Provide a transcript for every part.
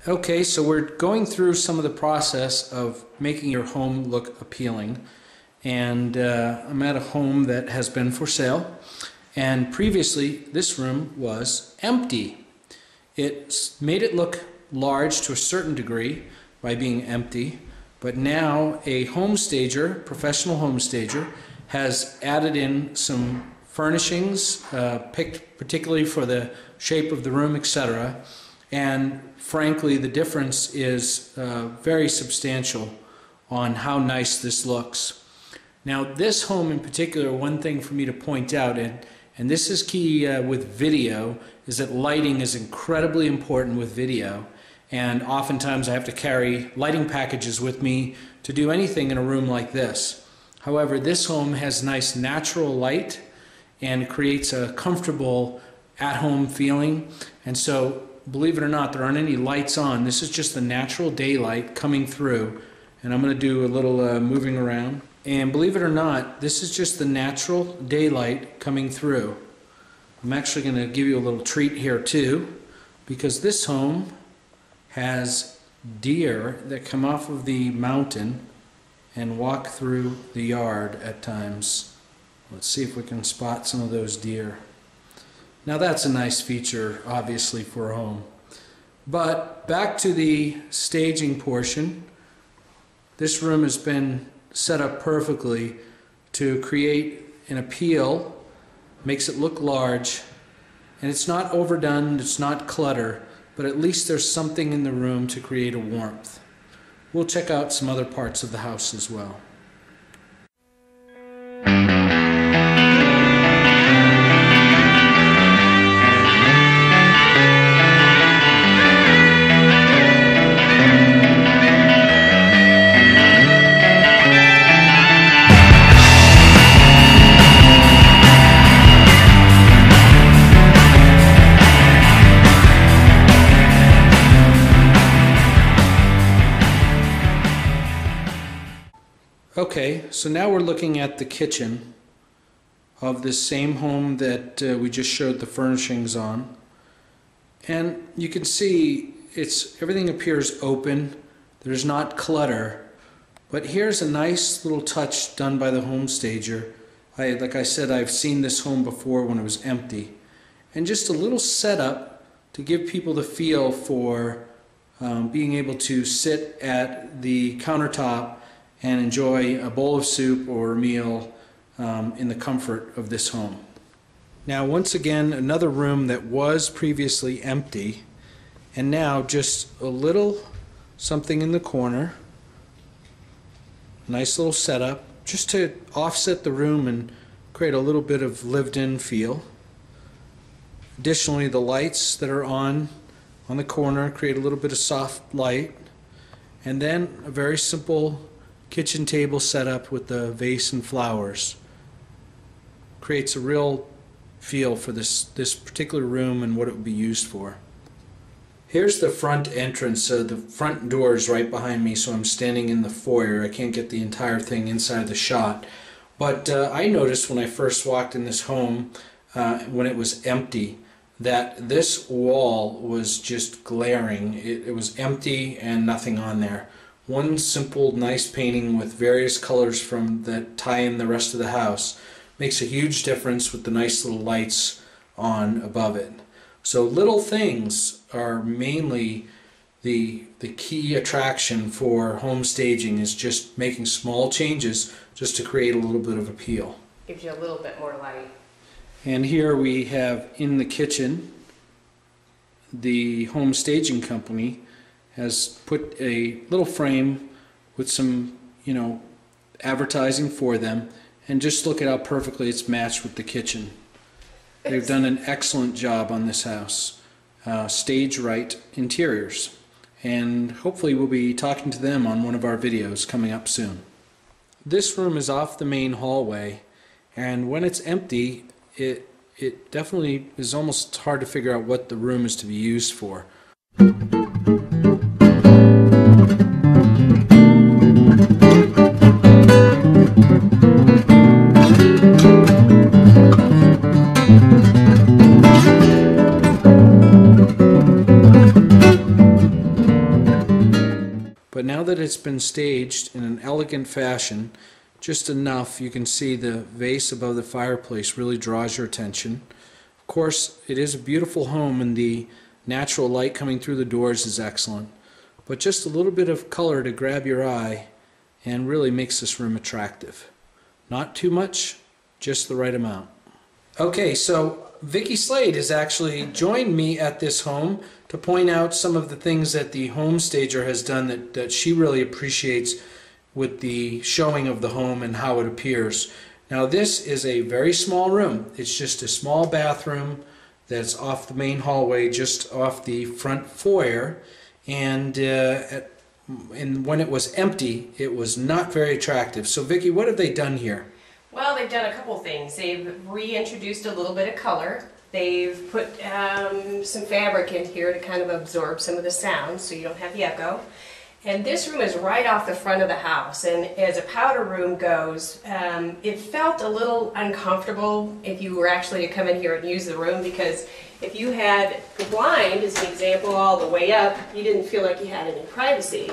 Okay, so we're going through some of the process of making your home look appealing, and I'm at a home that has been for sale, and previously this room was empty. It's made it look large to a certain degree by being empty, but now a home stager, professional home stager, has added in some furnishings picked particularly for the shape of the room, etc. And frankly, the difference is very substantial on how nice this looks. Now, this home in particular, one thing for me to point out, and this is key with video, is that lighting is incredibly important with video. And oftentimes I have to carry lighting packages with me to do anything in a room like this. However, this home has nice natural light and creates a comfortable at-home feeling. And so, believe it or not, there aren't any lights on. This is just the natural daylight coming through. And I'm going to do a little moving around. And believe it or not, this is just the natural daylight coming through. I'm actually going to give you a little treat here too, because this home has deer that come off of the mountain and walk through the yard at times. Let's see if we can spot some of those deer. Now that's a nice feature, obviously, for a home. But back to the staging portion. This room has been set up perfectly to create an appeal, makes it look large, and it's not overdone, it's not clutter, but at least there's something in the room to create a warmth. We'll check out some other parts of the house as well. Okay, so now we're looking at the kitchen of this same home that we just showed the furnishings on. And you can see everything appears open. There's not clutter. But here's a nice little touch done by the home stager. Like I said, I've seen this home before when it was empty. And just a little setup to give people the feel for being able to sit at the countertop and enjoy a bowl of soup or a meal in the comfort of this home. Now, once again, another room that was previously empty, and now just a little something in the corner. Nice little setup, just to offset the room and create a little bit of lived-in feel. Additionally, the lights that are on the corner create a little bit of soft light, and then a very simple kitchen table setup with the vase and flowers. Creates a real feel for this particular room and what it would be used for. Here's the front entrance. The front door is right behind me, so I'm standing in the foyer. I can't get the entire thing inside the shot. But I noticed when I first walked in this home, when it was empty, that this wall was just glaring. It was empty and nothing on there. One simple, nice painting with various colors that tie in the rest of the house makes a huge difference with the nice little lights on above it. So little things are mainly the key attraction for home staging, is just making small changes just to create a little bit of appeal. Gives you a little bit more light. And here we have in the kitchen, the home staging company has put a little frame with some, advertising for them, and just look at how perfectly it's matched with the kitchen. They've done an excellent job on this house. Stage right interiors, and hopefully we'll be talking to them on one of our videos coming up soon. This room is off the main hallway, and when it's empty, it definitely is almost hard to figure out what the room is to be used for. it's been staged in an elegant fashion, just enough. You can see the vase above the fireplace really draws your attention. Of course, it is a beautiful home and the natural light coming through the doors is excellent, but just a little bit of color to grab your eye and really makes this room attractive. Not too much, just the right amount. Okay, so Vicki Slade has actually joined me at this home to point out some of the things that the home stager has done that she really appreciates with the showing of the home and how it appears. Now this is a very small room. It's just a small bathroom that's off the main hallway, just off the front foyer, and when it was empty, it was not very attractive. So Vicki, what have they done here? Well, they've done a couple things. They've reintroduced a little bit of color. They've put some fabric in here to kind of absorb some of the sound so you don't have the echo. And this room is right off the front of the house, and as a powder room goes, it felt a little uncomfortable if you were actually to come in here and use the room, because if you had the blind, as an example, all the way up, you didn't feel like you had any privacy.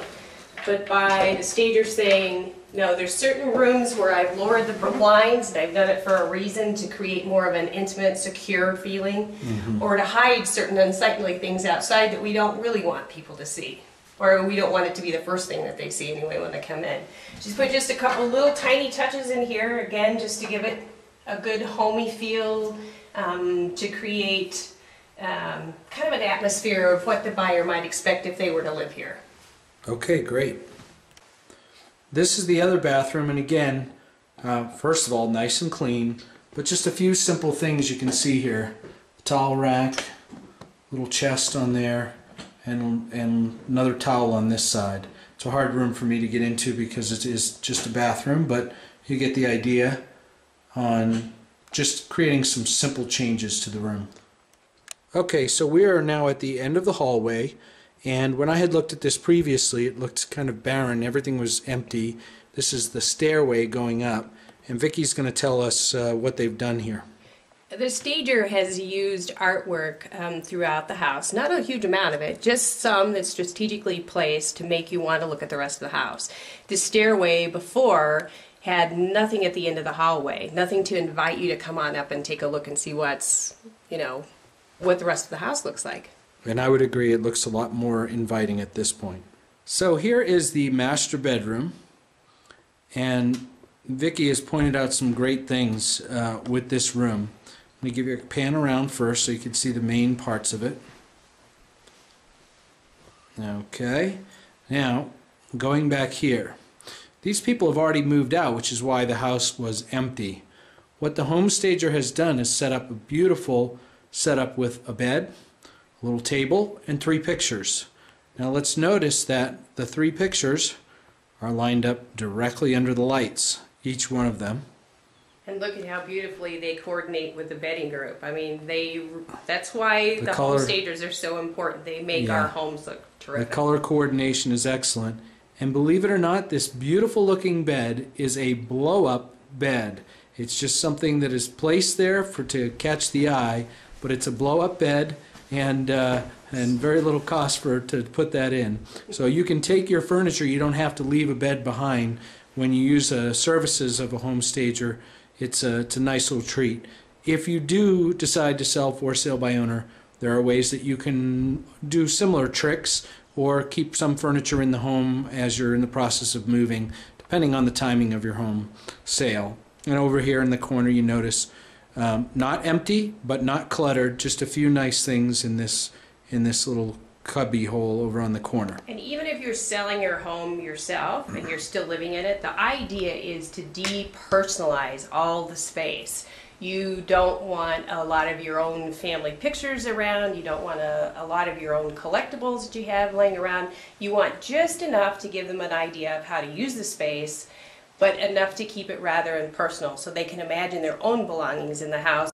But by the stager saying, no, there's certain rooms where I've lowered the blinds, and I've done it for a reason to create more of an intimate, secure feeling, or to hide certain unsightly things outside that we don't really want people to see. Or we don't want it to be the first thing that they see anyway when they come in. She's put just a couple little tiny touches in here, again, just to give it a good homey feel, to create kind of an atmosphere of what the buyer might expect if they were to live here. Okay, great. This is the other bathroom, and again, first of all, nice and clean, but just a few simple things you can see here. Towel rack, little chest on there, and another towel on this side. It's a hard room for me to get into because it is just a bathroom, but you get the idea on just creating some simple changes to the room. Okay, so we are now at the end of the hallway, and when I had looked at this previously, it looked kind of barren. Everything was empty. This is the stairway going up, and Vicki's going to tell us what they've done here. The stager has used artwork throughout the house. Not a huge amount of it, just some that's strategically placed to make you want to look at the rest of the house. The stairway before had nothing at the end of the hallway, nothing to invite you to come on up and take a look and see what's, what the rest of the house looks like. And I would agree, it looks a lot more inviting at this point. So here is the master bedroom, and Vicki has pointed out some great things with this room. Let me give you a pan around first so you can see the main parts of it. Okay, now going back here. These people have already moved out, which is why the house was empty. What the home stager has done is set up a beautiful setup with a bed, a little table, and 3 pictures. Now let's notice that the 3 pictures are lined up directly under the lights, each one of them. And look at how beautifully they coordinate with the bedding group. I mean, that's why the home stagers are so important. They make our homes look terrific. The color coordination is excellent. And believe it or not, this beautiful looking bed is a blow-up bed. It's just something that is placed there to catch the eye, but it's a blow-up bed, and very little cost to put that in. So you can take your furniture. You don't have to leave a bed behind when you use services of a home stager. It's a nice little treat. If you do decide to sell for sale by owner, there are ways that you can do similar tricks or keep some furniture in the home as you're in the process of moving, depending on the timing of your home sale. And over here in the corner you notice not empty but not cluttered, just a few nice things in this little cubby hole over on the corner. And even if you're selling your home yourself and you're still living in it, the idea is to depersonalize all the space. You don't want a lot of your own family pictures around. You don't want a lot of your own collectibles that you have laying around. You want just enough to give them an idea of how to use the space, but enough to keep it rather impersonal so they can imagine their own belongings in the house